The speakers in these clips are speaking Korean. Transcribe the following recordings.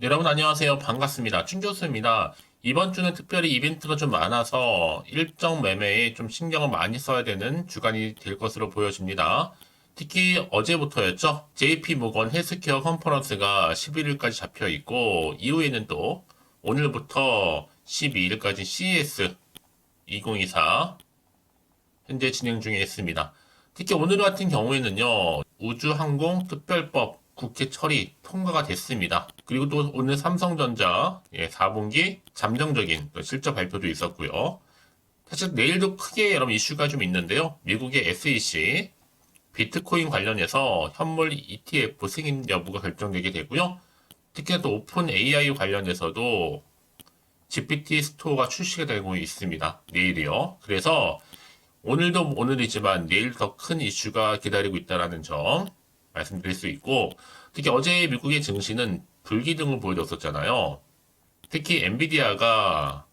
네, 여러분 안녕하세요. 반갑습니다. 춘교수입니다. 이번 주는 특별히 이벤트가 좀 많아서 일정 매매에 좀 신경을 많이 써야 되는 주간이 될 것으로 보여집니다. 특히 어제부터였죠. JP모건 헬스케어 컨퍼런스가 11일까지 잡혀 있고 이후에는 또 오늘부터 12일까지 CES 2024 현재 진행 중에 있습니다. 특히 오늘 같은 경우에는요, 우주항공특별법 국회 처리 통과가 됐습니다. 그리고 또 오늘 삼성전자 4분기 잠정적인 또 실적 발표도 있었고요. 사실 내일도 크게 여러분 이슈가 좀 있는데요. 미국의 SEC 비트코인 관련해서 현물 ETF 승인 여부가 결정되게 되고요. 특히나 또 오픈 AI 관련해서도 GPT 스토어가 출시가 되고 있습니다. 내일이요. 그래서 오늘도 오늘이지만 내일 더 큰 이슈가 기다리고 있다는 점 말씀드릴 수 있고, 특히 어제 미국의 증시는 불기둥을 보여줬었잖아요. 특히 엔비디아가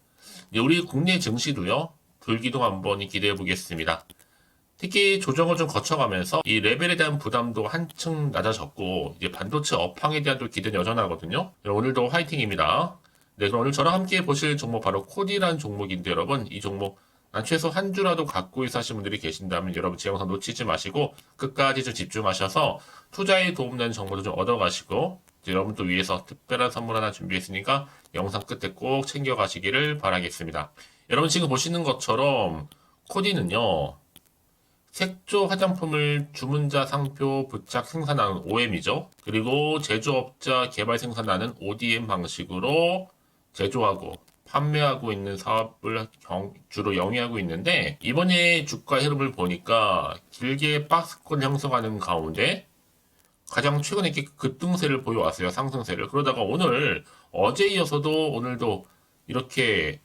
우리 국내 증시도요, 불기둥 한번 기대해 보겠습니다. 특히 조정을 좀 거쳐가면서 이 레벨에 대한 부담도 한층 낮아졌고, 이제 반도체 업황에 대한 또 기대는 여전하거든요. 오늘도 화이팅입니다. 네, 그럼 오늘 저랑 함께 보실 종목 바로 코디라는 종목인데 여러분, 이 종목 최소 한 주라도 갖고 있어 하시는 분들이 계신다면 여러분 제 영상 놓치지 마시고 끝까지 좀 집중하셔서 투자에 도움되는 정보도 좀 얻어가시고 여러분 또 위해서 특별한 선물 하나 준비했으니까 영상 끝에 꼭 챙겨가시기를 바라겠습니다. 여러분 지금 보시는 것처럼 코디는요. 색조 화장품을 주문자 상표 부착 생산하는 OM이죠. 그리고 제조업자 개발 생산하는 ODM 방식으로 제조하고 판매하고 있는 사업을 주로 영위하고 있는데 이번에 주가 흐름을 보니까 길게 박스권 형성하는 가운데 가장 최근에 이렇게 급등세를 보여왔어요. 상승세를. 그러다가 오늘 어제 이어서도 오늘도 이렇게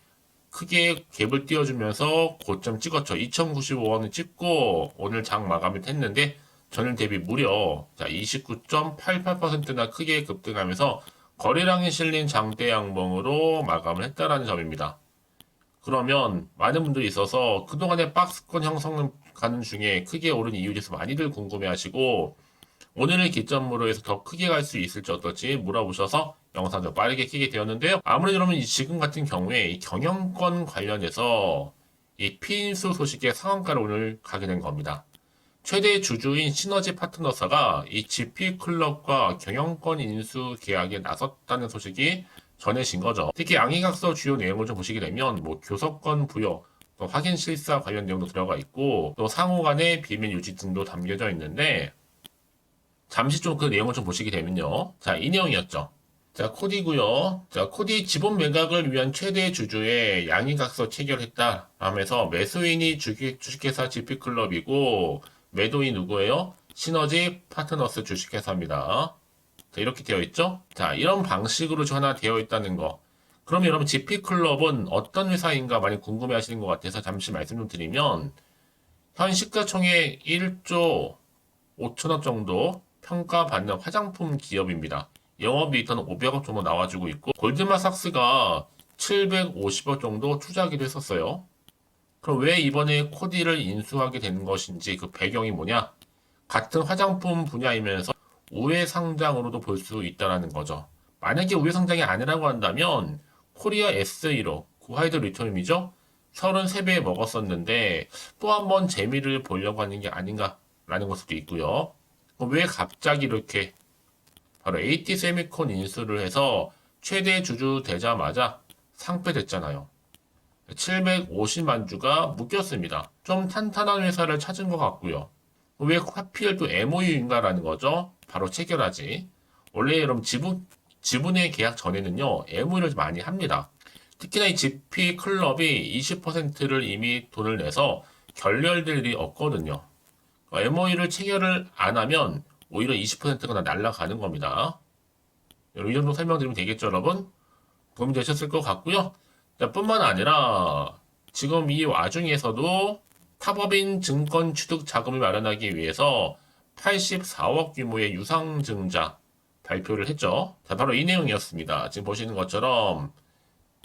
크게 갭을 띄워주면서 고점 찍었죠. 2,095원을 찍고 오늘 장 마감을 했는데 전일 대비 무려 29.88%나 크게 급등하면서 거래량이 실린 장대 양봉으로 마감을 했다라는 점입니다. 그러면 많은 분들이 있어서 그동안에 박스권 형성 가는 중에 크게 오른 이유에 대해서 많이들 궁금해하시고 오늘을 기점으로 해서 더 크게 갈 수 있을지 어떨지 물어보셔서 영상을 빠르게 키게 되었는데요. 아무래도 여러분 지금 같은 경우에 이 경영권 관련해서 이 피인수 소식의 상한가를 오늘 가게 된 겁니다. 최대 주주인 시너지 파트너사가 이 GP클럽과 경영권 인수 계약에 나섰다는 소식이 전해진 거죠. 특히 양희각서 주요 내용을 좀 보시게 되면 뭐 교섭권 부여, 또 확인 실사 관련 내용도 들어가 있고 또 상호 간의 비밀 유지 등도 담겨져 있는데 잠시 좀 그 내용을 좀 보시게 되면요. 자, 이 내용이었죠. 자, 코디고요. 자, 코디 지분 매각을 위한 최대 주주의 양희각서 체결했다 하면서 매수인이 주식회사 GP클럽이고 매도인 누구예요? 시너지 파트너스 주식회사입니다. 자, 이렇게 되어 있죠? 자, 이런 방식으로 하나 되어 있다는 거. 그럼 여러분 GP클럽은 어떤 회사인가 많이 궁금해 하시는 것 같아서 잠시 말씀 좀 드리면 현 시가총액 1조 5천억 정도 평가받는 화장품 기업입니다. 영업이익은 500억 정도 나와주고 있고 골드만삭스가 750억 정도 투자하기도 했었어요. 그럼 왜 이번에 코디를 인수하게 된 것인지 그 배경이 뭐냐? 같은 화장품 분야이면서 우회 상장으로도 볼 수 있다는 거죠. 만약에 우회 상장이 아니라고 한다면 코리아 S1로 구하이드 리튬이죠. 33배 먹었었는데 또 한 번 재미를 보려고 하는 게 아닌가라는 것도 있고요. 왜 갑자기 이렇게 바로 AT 세미콘 인수를 해서 최대 주주 되자마자 상폐됐잖아요. 750만 주가 묶였습니다. 좀 탄탄한 회사를 찾은 것 같고요. 왜 하필 또 MOU인가라는 거죠? 바로 체결하지. 원래 여러분 지분의 계약 전에는요, MOU를 많이 합니다. 특히나 이 GP 클럽이 20%를 이미 돈을 내서 결렬될 일이 없거든요. MOU를 체결을 안 하면 오히려 20%가 날아가는 겁니다. 이 정도 설명드리면 되겠죠, 여러분? 도움이 되셨을 것 같고요. 자, 뿐만 아니라 지금 이 와중에서도 탑업인 증권 취득 자금을 마련하기 위해서 84억 규모의 유상증자 발표를 했죠. 자, 바로 이 내용이었습니다. 지금 보시는 것처럼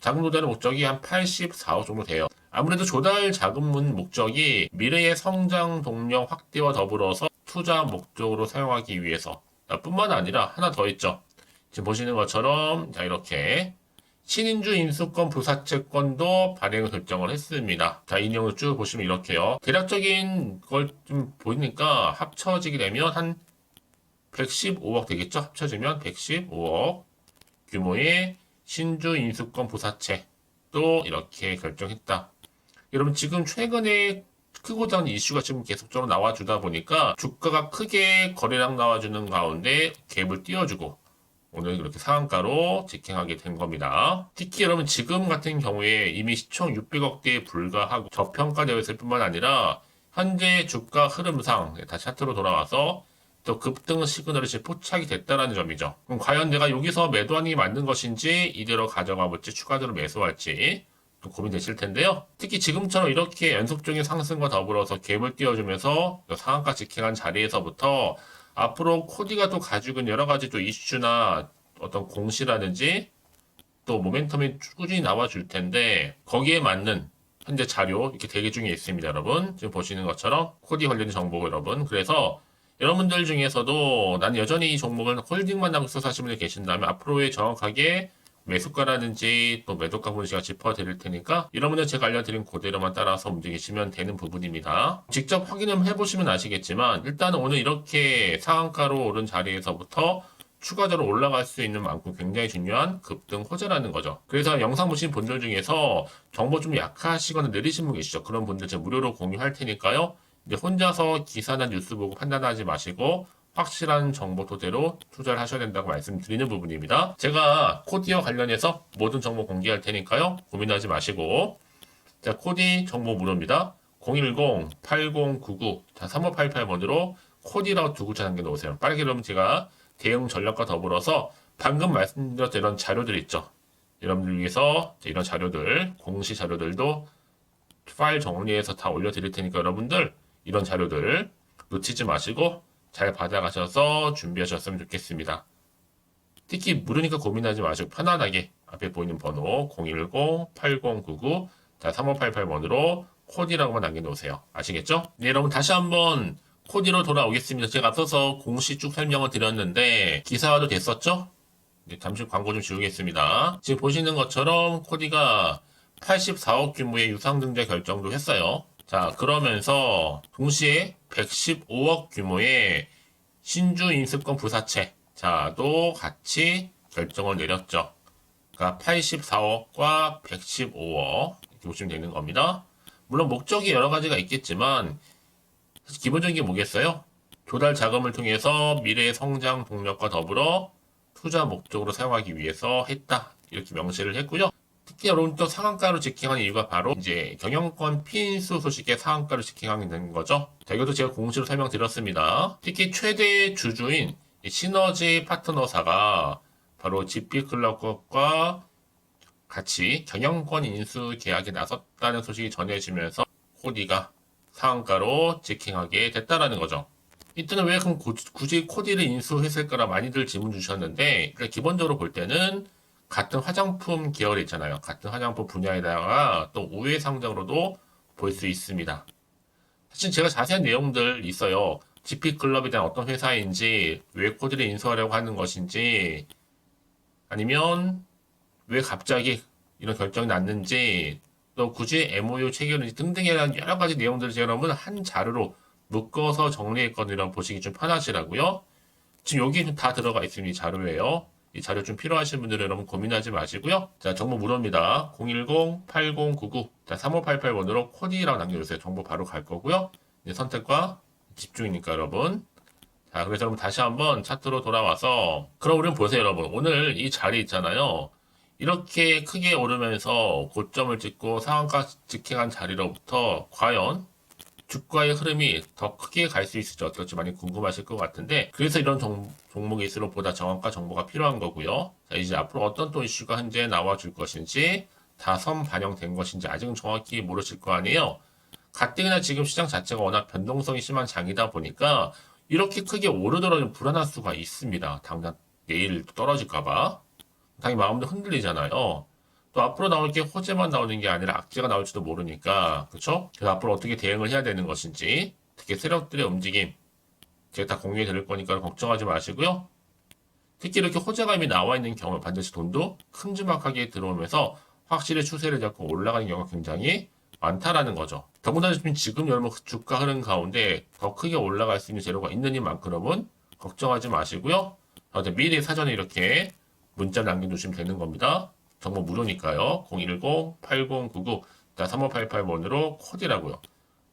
자금 조달의 목적이 한 84억 정도 돼요. 아무래도 조달 자금은 목적이 미래의 성장 동력 확대와 더불어서 투자 목적으로 사용하기 위해서 뿐만 아니라 하나 더 있죠. 지금 보시는 것처럼 자 이렇게 신인주 인수권 부사채권도 발행을 결정을 했습니다. 자, 이 내용을 쭉 보시면 이렇게요. 대략적인 걸 좀 보니까 합쳐지게 되면 한 115억 되겠죠? 합쳐지면 115억 규모의 신주 인수권 부사채 또 이렇게 결정했다. 여러분 지금 최근에 크고자 하는 이슈가 지금 계속적으로 나와주다 보니까 주가가 크게 거래량 나와주는 가운데 갭을 띄워주고 오늘 이렇게 상한가로 직행하게 된 겁니다. 특히 여러분 지금 같은 경우에 이미 시총 600억대에 불과하고 저평가되어 있을 뿐만 아니라 현재 주가 흐름상 다시 차트로 돌아와서 또 급등 시그널이 지금 포착이 됐다는 점이죠. 그럼 과연 내가 여기서 매도하는 게 맞는 것인지 이대로 가져가 볼지 추가적으로 매수할지 또 고민되실 텐데요. 특히 지금처럼 이렇게 연속적인 상승과 더불어서 갭을 띄워주면서 상한가 직행한 자리에서부터 앞으로 코디가 또 가지고 있는 여러 가지 또 이슈나 어떤 공시라든지 또 모멘텀이 꾸준히 나와줄 텐데 거기에 맞는 현재 자료 이렇게 대기 중에 있습니다, 여러분. 지금 보시는 것처럼 코디 관련 정보 여러분. 그래서 여러분들 중에서도 나는 여전히 이 종목을 홀딩만 하고 있어서 하시는 분이 계신다면 앞으로의 정확하게 매수가라든지 또 매도가 부분 제가 짚어드릴 테니까 여러분들 제가 알려드린 그대로만 따라서 움직이시면 되는 부분입니다. 직접 확인을 해보시면 아시겠지만 일단은 오늘 이렇게 상한가로 오른 자리에서부터 추가적으로 올라갈 수 있는 만큼 굉장히 중요한 급등 호재라는 거죠. 그래서 영상 보신 분들 중에서 정보 좀 약하시거나 느리신 분 계시죠? 그런 분들 제가 무료로 공유할 테니까요. 이제 혼자서 기사나 뉴스 보고 판단하지 마시고 확실한 정보 토대로 투자를 하셔야 된다고 말씀드리는 부분입니다. 제가 코디와 관련해서 모든 정보 공개할 테니까요. 고민하지 마시고 자 코디 정보 무료입니다. 010-8099 3588번으로 코디라고 두 글자 남겨놓으세요. 빠르게 그러면 제가 대응 전략과 더불어서 방금 말씀드렸던 이런 자료들 있죠. 여러분들 위해서 이런 자료들 공시 자료들도 파일 정리해서 다 올려드릴 테니까 여러분들 이런 자료들 놓치지 마시고 잘 받아가셔서 준비하셨으면 좋겠습니다. 특히 무료니까 고민하지 마시고 편안하게 앞에 보이는 번호 010-8099 3588번으로 코디라고만 남겨놓으세요. 아시겠죠? 네, 여러분 다시 한번 코디로 돌아오겠습니다. 제가 앞서서 공시 쭉 설명을 드렸는데 기사화도 됐었죠? 네, 잠시 광고 좀 지우겠습니다. 지금 보시는 것처럼 코디가 84억 규모의 유상증자 결정도 했어요. 자, 그러면서 동시에 115억 규모의 신주 인수권 부사채 자도 같이 결정을 내렸죠. 그러니까 84억과 115억 이렇게 보시면 되는 겁니다. 물론 목적이 여러 가지가 있겠지만 기본적인 게 뭐겠어요? 조달 자금을 통해서 미래의 성장 동력과 더불어 투자 목적으로 사용하기 위해서 했다. 이렇게 명시를 했고요. 특히 여러분 또 상한가로 직행한 이유가 바로 이제 경영권 피인수 소식에 상한가로 직행하게 된 거죠. 자, 이것도 제가 공시로 설명드렸습니다. 특히 최대 주주인 시너지 파트너사가 바로 GP클럽과 같이 경영권 인수 계약에 나섰다는 소식이 전해지면서 코디가 상한가로 직행하게 됐다라는 거죠. 이때는 왜 그럼 굳이 코디를 인수했을까라 많이들 질문 주셨는데 그러니까 기본적으로 볼 때는 같은 화장품 계열이 있잖아요. 같은 화장품 분야에다가 또 우회 상장으로도 볼 수 있습니다. 사실 제가 자세한 내용들 있어요. GP클럽에 대한 어떤 회사인지, 왜 코디를 인수하려고 하는 것인지, 아니면 왜 갑자기 이런 결정이 났는지, 또 굳이 MOU 체결인지 등등에 대한 여러 가지 내용들을 제가 여러분 한 자료로 묶어서 정리했거든요. 보시기 좀 편하시라고요. 지금 여기 다 들어가 있습니다. 이 자료예요. 이 자료 좀 필요하신 분들은 여러분 고민하지 마시고요. 자, 정보 무료입니다. 010-8099 3588번으로 코디라고 남겨주세요. 정보 바로 갈 거고요. 이제 선택과 집중이니까 여러분. 자, 그래서 여러분 다시 한번 차트로 돌아와서 그럼 우리는 보세요, 여러분. 오늘 이 자리 있잖아요. 이렇게 크게 오르면서 고점을 찍고 상한가 직행한 자리로부터 과연 주가의 흐름이 더 크게 갈 수 있을지 어떨지 많이 궁금하실 것 같은데 그래서 이런 종목일수록 보다 정확한 정보가 필요한 거고요. 자, 이제 앞으로 어떤 또 이슈가 현재 나와줄 것인지 다 선 반영된 것인지 아직은 정확히 모르실 거 아니에요. 가뜩이나 지금 시장 자체가 워낙 변동성이 심한 장이다 보니까 이렇게 크게 오르더라도 불안할 수가 있습니다. 당장 내일 떨어질까봐 당연히 마음도 흔들리잖아요. 또 앞으로 나올 게 호재만 나오는 게 아니라 악재가 나올지도 모르니까 그렇죠? 그래서 앞으로 어떻게 대응을 해야 되는 것인지 특히 세력들의 움직임 제가 다 공유해 드릴 거니까 걱정하지 마시고요. 특히 이렇게 호재감이 나와 있는 경우는 반드시 돈도 큼지막하게 들어오면서 확실히 추세를 잡고 올라가는 경우가 굉장히 많다라는 거죠. 더군다나 지금 여러분 주가 흐름 가운데 더 크게 올라갈 수 있는 재료가 있는 이만큼은 걱정하지 마시고요. 미리 사전에 이렇게 문자 남겨주시면 되는 겁니다. 정보 무료니까요. 010-8099-3588번으로 코디라고요.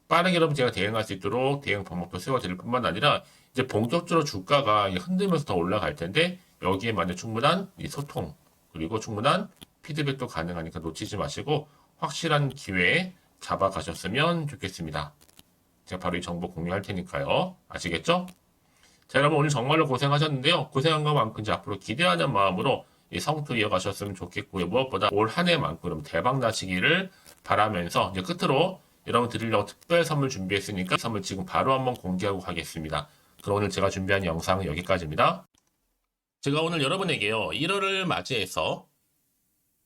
빠르게 여러분 제가 대응할 수 있도록 대응 방법도 세워드릴 뿐만 아니라 이제 본격적으로 주가가 흔들면서 더 올라갈 텐데 여기에 맞는 충분한 이 소통 그리고 충분한 피드백도 가능하니까 놓치지 마시고 확실한 기회에 잡아가셨으면 좋겠습니다. 제가 바로 이 정보 공유할 테니까요. 아시겠죠? 자, 여러분 오늘 정말로 고생하셨는데요. 고생한 것만큼 이제 앞으로 기대하는 마음으로 이 성투 이어가셨으면 좋겠고요. 무엇보다 올 한 해만큼 대박 나시기를 바라면서 이제 끝으로 여러분 드리려고 특별 선물 준비했으니까 이 선물 지금 바로 한번 공개하고 가겠습니다. 그럼 오늘 제가 준비한 영상은 여기까지입니다. 제가 오늘 여러분에게요. 1월을 맞이해서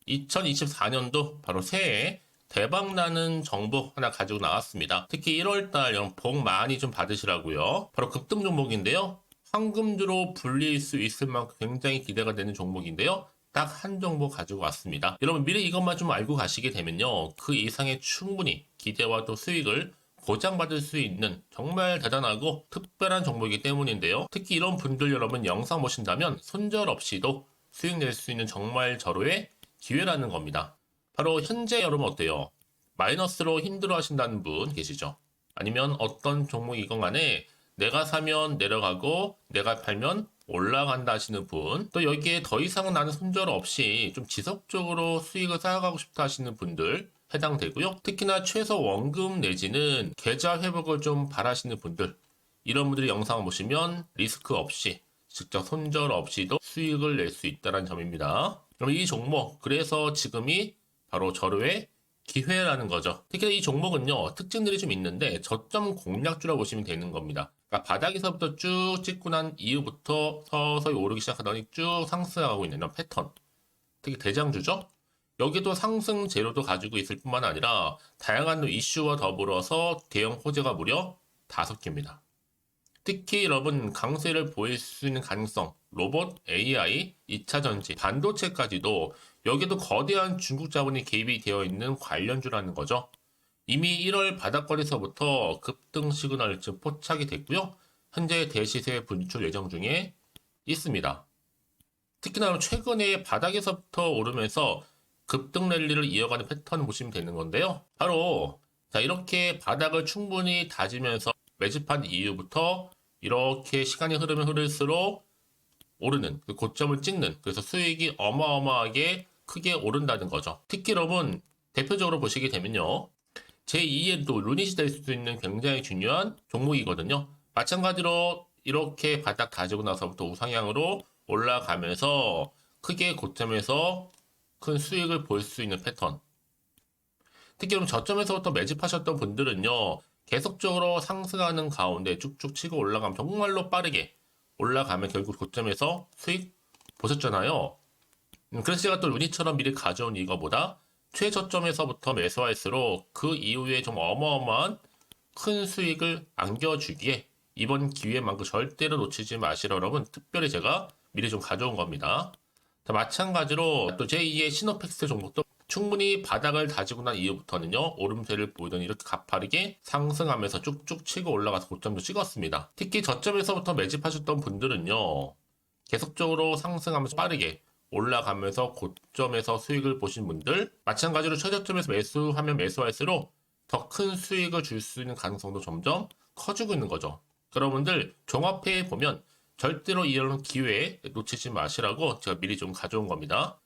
2024년도 바로 새해 대박나는 정보 하나 가지고 나왔습니다. 특히 1월달 여러분 복 많이 좀 받으시라고요. 바로 급등 종목인데요. 황금주로 불릴 수 있을 만큼 굉장히 기대가 되는 종목인데요. 딱 한 종목 가지고 왔습니다. 여러분 미리 이것만 좀 알고 가시게 되면요. 그 이상의 충분히 기대와 또 수익을 보장받을 수 있는 정말 대단하고 특별한 종목이기 때문인데요. 특히 이런 분들 여러분 영상 보신다면 손절없이도 수익 낼 수 있는 정말 절호의 기회라는 겁니다. 바로 현재 여러분 어때요? 마이너스로 힘들어 하신다는 분 계시죠? 아니면 어떤 종목이건 간에 내가 사면 내려가고 내가 팔면 올라간다 하시는 분, 또 여기에 더 이상 나는 손절 없이 좀 지속적으로 수익을 쌓아가고 싶다 하시는 분들 해당되고요. 특히나 최소 원금 내지는 계좌 회복을 좀 바라시는 분들, 이런 분들이 영상을 보시면 리스크 없이 직접 손절 없이도 수익을 낼 수 있다는 점입니다. 그럼 이 종목, 그래서 지금이 바로 절호의 기회라는 거죠. 특히 이 종목은요, 특징들이 좀 있는데 저점 공략주라고 보시면 되는 겁니다. 그러니까 바닥에서부터 쭉 찍고 난 이후부터 서서히 오르기 시작하더니 쭉 상승하고 있는 이런 패턴. 특히 대장주죠. 여기도 상승 재료도 가지고 있을 뿐만 아니라 다양한 이슈와 더불어서 대형 호재가 무려 5개입니다. 특히 여러분 강세를 보일 수 있는 가능성, 로봇, AI, 2차 전지, 반도체까지도 여기도 거대한 중국 자본이 개입이 되어 있는 관련주라는 거죠. 이미 1월 바닥거리서부터 급등 시그널 즉 포착이 됐고요. 현재 대시세 분출 예정 중에 있습니다. 특히나 최근에 바닥에서부터 오르면서 급등 랠리를 이어가는 패턴을 보시면 되는 건데요. 바로 자 이렇게 바닥을 충분히 다지면서 매집한 이후부터 이렇게 시간이 흐르면 흐를수록 오르는 그 고점을 찍는 그래서 수익이 어마어마하게 크게 오른다는 거죠. 특히 여러분 대표적으로 보시게 되면요. 제2의 또 루닛이 될 수도 있는 굉장히 중요한 종목이거든요. 마찬가지로 이렇게 바닥 다지고 나서부터 우상향으로 올라가면서 크게 고점에서 큰 수익을 볼 수 있는 패턴. 특히 그럼 저점에서부터 매집하셨던 분들은요. 계속적으로 상승하는 가운데 쭉쭉 치고 올라가면 정말로 빠르게 올라가면 결국 고점에서 수익 보셨잖아요. 그래서 제가 또 루니처럼 미리 가져온 이거보다 최저점에서부터 매수할수록 그 이후에 좀 어마어마한 큰 수익을 안겨주기에 이번 기회만큼 절대로 놓치지 마시라 여러분 특별히 제가 미리 좀 가져온 겁니다. 자, 마찬가지로 또 제2의 시노펙스 종목도 충분히 바닥을 다지고 난 이후부터는요 오름세를 보이더니 이렇게 가파르게 상승하면서 쭉쭉 치고 올라가서 고점도 찍었습니다. 특히 저점에서부터 매집하셨던 분들은요 계속적으로 상승하면서 빠르게 올라가면서 고점에서 수익을 보신 분들 마찬가지로 최저점에서 매수하면 매수할수록 더 큰 수익을 줄 수 있는 가능성도 점점 커지고 있는 거죠. 여러분들 종합해 보면 절대로 이런 기회에 놓치지 마시라고 제가 미리 좀 가져온 겁니다.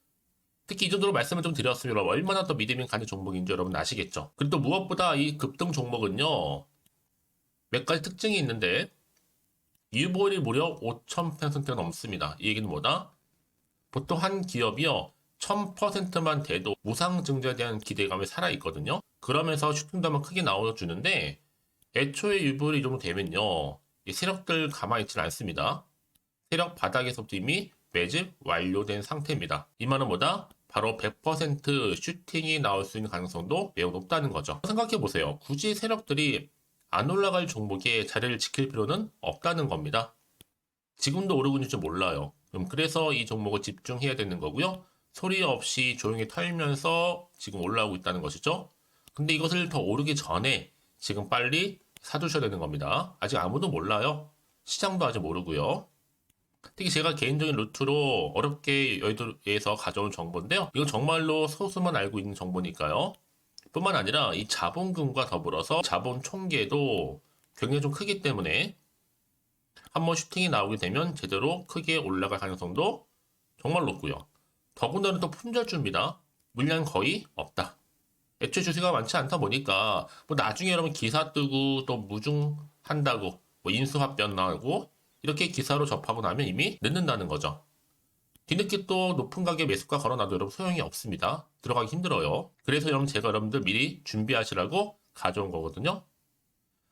특히 이 정도로 말씀을 좀 드렸으면 여러분 얼마나 더 믿음이 가는 종목인지 여러분 아시겠죠? 그리고 또 무엇보다 이 급등 종목은요 몇 가지 특징이 있는데 유보율이 무려 5,000%가 넘습니다. 이 얘기는 뭐다? 보통 한 기업이요 1000%만 돼도 무상증자에 대한 기대감이 살아있거든요. 그러면서 슈팅도 한번 크게 나와주는데 애초에 유보율이 이 정도 되면요 이 세력들 가만히 있지는 않습니다. 세력 바닥에서부터 이미 매집 완료된 상태입니다. 이 말은 뭐다? 바로 100% 슈팅이 나올 수 있는 가능성도 매우 높다는 거죠. 생각해보세요. 굳이 세력들이 안 올라갈 종목에 자리를 지킬 필요는 없다는 겁니다. 지금도 오르고 있는지 몰라요. 그래서 이 종목을 집중해야 되는 거고요. 소리 없이 조용히 털면서 지금 올라오고 있다는 것이죠. 근데 이것을 더 오르기 전에 지금 빨리 사두셔야 되는 겁니다. 아직 아무도 몰라요. 시장도 아직 모르고요. 특히 제가 개인적인 루트로 어렵게 여의도에서 가져온 정보인데요. 이건 정말로 소수만 알고 있는 정보니까요. 뿐만 아니라 이 자본금과 더불어서 자본 총계도 굉장히 좀 크기 때문에 한번 슈팅이 나오게 되면 제대로 크게 올라갈 가능성도 정말 높고요. 더군다나 또 품절주입니다. 물량 거의 없다. 애초에 주식가 많지 않다 보니까 뭐 나중에 여러분 기사 뜨고 또 무중한다고 뭐 인수합병 나오고 이렇게 기사로 접하고 나면 이미 늦는다는 거죠. 뒤늦게 또 높은 가격에 매수가 걸어놔도 여러분 소용이 없습니다. 들어가기 힘들어요. 그래서 여러분 제가 여러분들 미리 준비하시라고 가져온 거거든요.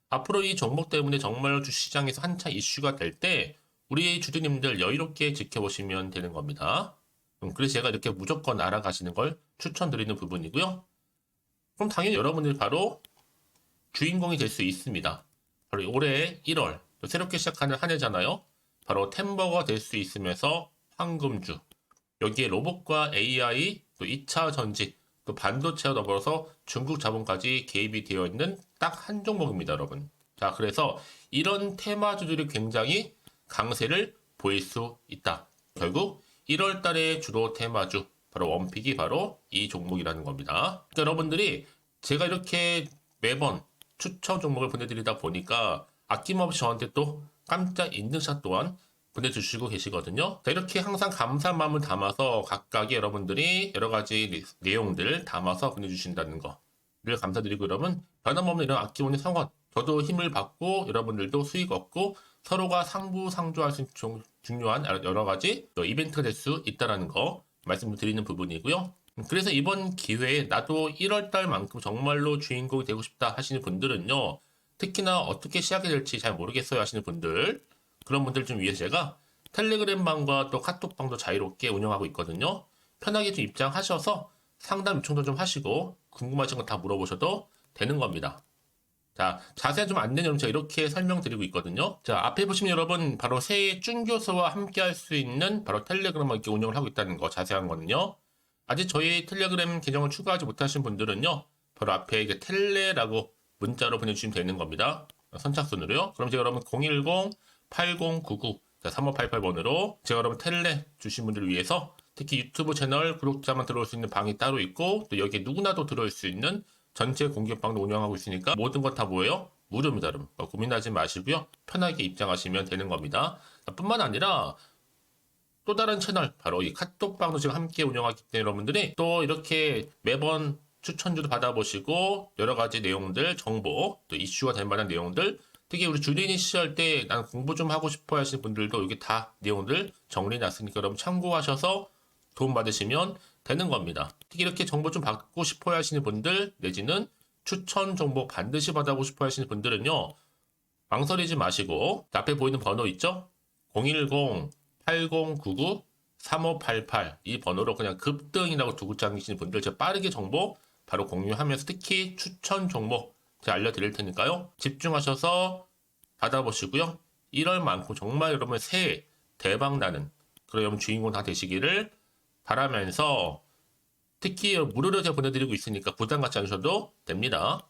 앞으로 이 종목 때문에 정말 주시장에서 한창 이슈가 될 때 우리 주주님들 여유롭게 지켜보시면 되는 겁니다. 그래서 제가 이렇게 무조건 알아가시는 걸 추천드리는 부분이고요. 그럼 당연히 여러분들이 바로 주인공이 될 수 있습니다. 바로 올해 1월 또 새롭게 시작하는 한 해잖아요. 바로 템버가 될 수 있으면서 황금주, 여기에 로봇과 AI, 또 2차 전지, 또 반도체와 더불어서 중국 자본까지 개입이 되어 있는 딱 한 종목입니다, 여러분. 자, 그래서 이런 테마주들이 굉장히 강세를 보일 수 있다. 결국 1월 달에 주로 테마주, 바로 원픽이 바로 이 종목이라는 겁니다. 그러니까 여러분들이 제가 이렇게 매번 추천 종목을 보내드리다 보니까 아낌없이 저한테 또 깜짝 인증샷 또한 보내주시고 계시거든요. 자, 이렇게 항상 감사한 마음을 담아서 각각의 여러분들이 여러 가지 내용들 담아서 보내주신다는 거를 감사드리고 여러분 변함없는 이런 아낌없는 성원 저도 힘을 받고 여러분들도 수익 얻고 서로가 상부상조할 수 있는 중요한 여러 가지 이벤트가 될 수 있다는 거 말씀드리는 부분이고요. 그래서 이번 기회에 나도 1월달만큼 정말로 주인공이 되고 싶다 하시는 분들은요. 특히나 어떻게 시작이 될지 잘 모르겠어요 하시는 분들 그런 분들 좀 위해서 제가 텔레그램 방과 또 카톡 방도 자유롭게 운영하고 있거든요. 편하게 좀 입장하셔서 상담 요청도 좀 하시고 궁금하신 거 다 물어보셔도 되는 겁니다. 자, 자세한 좀 안내는 여러분 제가 이렇게 설명드리고 있거든요. 자, 앞에 보시면 여러분 바로 새해 쭌교수와 함께 할 수 있는 바로 텔레그램을 이렇게 운영을 하고 있다는 거 자세한 거는요. 아직 저희 텔레그램 계정을 추가하지 못하신 분들은요. 바로 앞에 이게 텔레라고 문자로 보내주시면 되는 겁니다. 선착순으로요. 그럼 제가 여러분 010-8099-3588번으로 제가 여러분 텔레 주신 분들을 위해서 특히 유튜브 채널 구독자만 들어올 수 있는 방이 따로 있고 또 여기에 누구나도 들어올 수 있는 전체 공개방도 운영하고 있으니까 모든 것 다 뭐예요? 무료입니다, 여러분. 고민하지 마시고요. 편하게 입장하시면 되는 겁니다. 뿐만 아니라 또 다른 채널, 바로 이 카톡방도 지금 함께 운영하기 때문에 여러분들이 또 이렇게 매번 추천주도 받아보시고 여러 가지 내용들, 정보, 또 이슈가 될 만한 내용들 특히 우리 주린이 시절 때 난 공부 좀 하고 싶어 하시는 분들도 여기 다 내용들 정리해놨으니까 여러분 참고하셔서 도움 받으시면 되는 겁니다. 특히 이렇게 정보 좀 받고 싶어 하시는 분들 내지는 추천 정보 반드시 받아보고 싶어 하시는 분들은요. 망설이지 마시고 앞에 보이는 번호 있죠? 010-8099-3588 이 번호로 그냥 급등이라고 두고 당기시는 분들 제가 빠르게 정보 바로 공유하면서 특히 추천 종목 제가 알려드릴 테니까요. 집중하셔서 받아보시고요. 1월만큼 정말 여러분 새해 대박나는 그런 여러분 주인공 다 되시기를 바라면서 특히 무료로 제가 보내드리고 있으니까 부담 갖지 않으셔도 됩니다.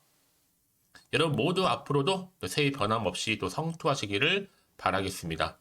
여러분 모두 앞으로도 새해 변함없이 또 성투하시기를 바라겠습니다.